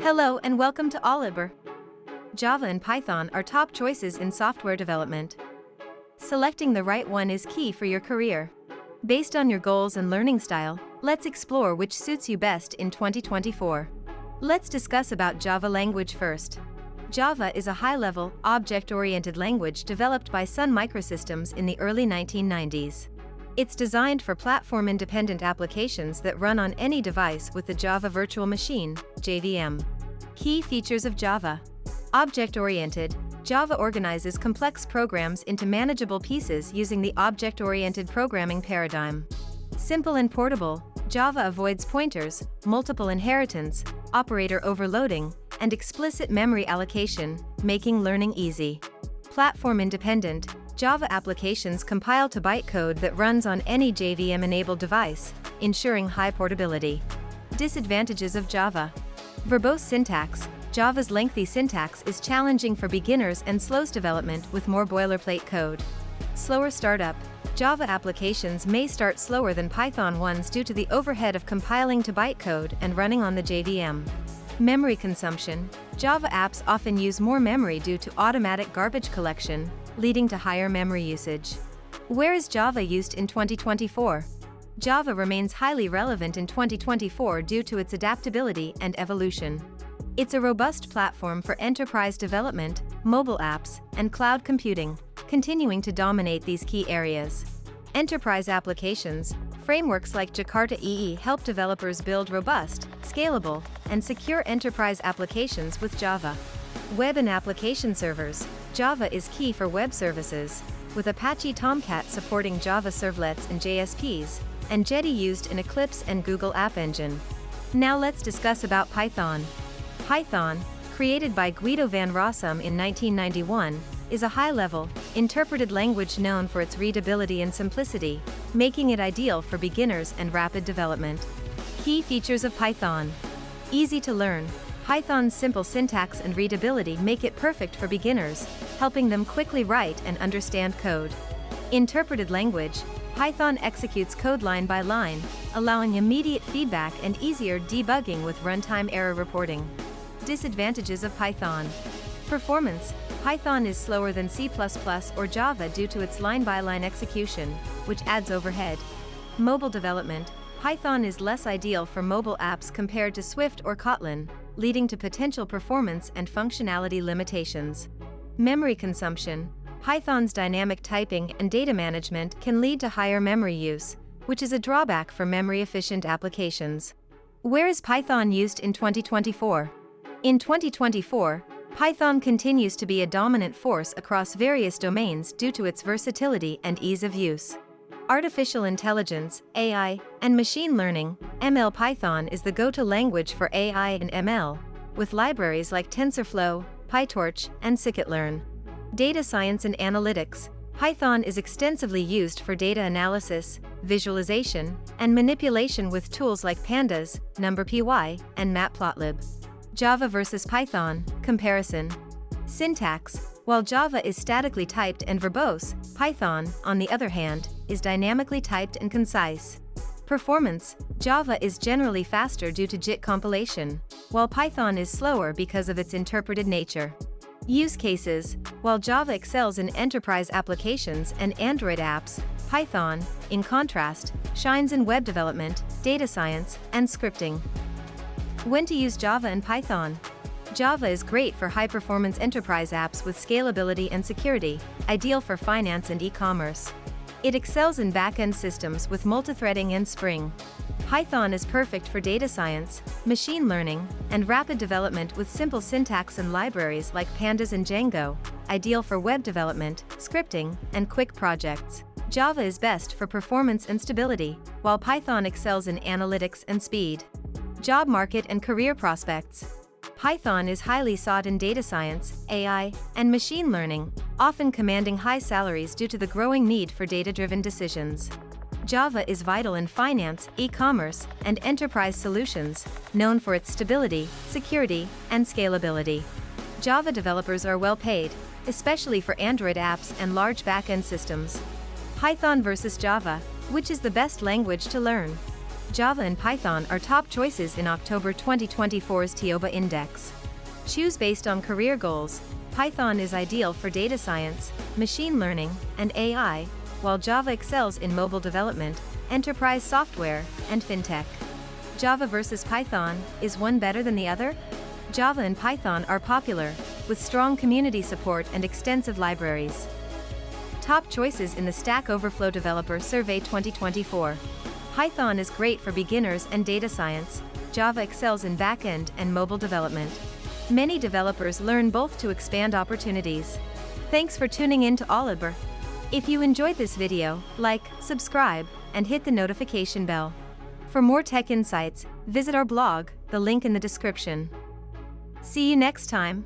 Hello and welcome to Oliver. Java and Python are top choices in software development. Selecting the right one is key for your career. Based on your goals and learning style, let's explore which suits you best in 2024. Let's discuss about Java language first. Java is a high-level, object-oriented language developed by Sun Microsystems in the early 1990s. It's designed for platform-independent applications that run on any device with the Java Virtual Machine, JVM. Key features of Java. Object-oriented, Java organizes complex programs into manageable pieces using the object-oriented programming paradigm. Simple and portable, Java avoids pointers, multiple inheritance, operator overloading, and explicit memory allocation, making learning easy. Platform-independent, Java applications compile to bytecode that runs on any JVM-enabled device, ensuring high portability. Disadvantages of Java. Verbose syntax, Java's lengthy syntax is challenging for beginners and slows development with more boilerplate code. Slower startup, Java applications may start slower than Python ones due to the overhead of compiling to bytecode and running on the JVM. Memory consumption, Java apps often use more memory due to automatic garbage collection, leading to higher memory usage. Where is Java used in 2024? Java remains highly relevant in 2024 due to its adaptability and evolution. It's a robust platform for enterprise development, mobile apps, and cloud computing, continuing to dominate these key areas. Enterprise applications, frameworks like Jakarta EE help developers build robust, scalable, and secure enterprise applications with Java. Web and application servers, Java is key for web services, with Apache Tomcat supporting Java servlets and JSPs, and Jetty used in Eclipse and Google App Engine. Now let's discuss about Python. Python, created by Guido van Rossum in 1991, is a high-level, interpreted language known for its readability and simplicity, making it ideal for beginners and rapid development. Key features of Python. Easy to learn, Python's simple syntax and readability make it perfect for beginners, helping them quickly write and understand code. Interpreted language, Python executes code line by line, allowing immediate feedback and easier debugging with runtime error reporting. Disadvantages of Python. Performance, Python is slower than C++ or Java due to its line-by-line execution, which adds overhead. Mobile development, Python is less ideal for mobile apps compared to Swift or Kotlin, leading to potential performance and functionality limitations. Memory consumption, Python's dynamic typing and data management can lead to higher memory use, which is a drawback for memory-efficient applications. Where is Python used in 2024? In 2024, Python continues to be a dominant force across various domains due to its versatility and ease of use. Artificial intelligence, AI, and machine learning, ML Python is the go-to language for AI and ML, with libraries like TensorFlow, PyTorch, and scikit-learn. Data science and analytics, Python is extensively used for data analysis, visualization, and manipulation with tools like Pandas, NumPy, and Matplotlib. Java versus Python, comparison. Syntax, while Java is statically typed and verbose, Python, on the other hand, is dynamically typed and concise. Performance, Java is generally faster due to JIT compilation, while Python is slower because of its interpreted nature. Use cases, while Java excels in enterprise applications and Android apps, Python, in contrast, shines in web development, data science, and scripting. When to use Java and Python? Java is great for high-performance enterprise apps with scalability and security, ideal for finance and e-commerce. It excels in back-end systems with multithreading and Spring. Python is perfect for data science, machine learning, and rapid development with simple syntax and libraries like Pandas and Django, ideal for web development, scripting, and quick projects. Java is best for performance and stability, while Python excels in analytics and speed. Job market and career prospects. Python is highly sought in data science, AI, and machine learning, often commanding high salaries due to the growing need for data-driven decisions. Java is vital in finance, e-commerce, and enterprise solutions, known for its stability, security, and scalability. Java developers are well paid, especially for Android apps and large back-end systems. Python versus Java, which is the best language to learn? Java and Python are top choices in October 2024's TIOBA Index. Choose based on career goals. Python is ideal for data science, machine learning, and AI, while Java excels in mobile development, enterprise software, and fintech. Java versus Python, is one better than the other? Java and Python are popular, with strong community support and extensive libraries. Top choices in the Stack Overflow Developer Survey 2024. Python is great for beginners and data science. Java excels in backend and mobile development. Many developers learn both to expand opportunities. Thanks for tuning in to Oliver. If you enjoyed this video, like, subscribe, and hit the notification bell. For more tech insights, visit our blog, the link in the description. See you next time.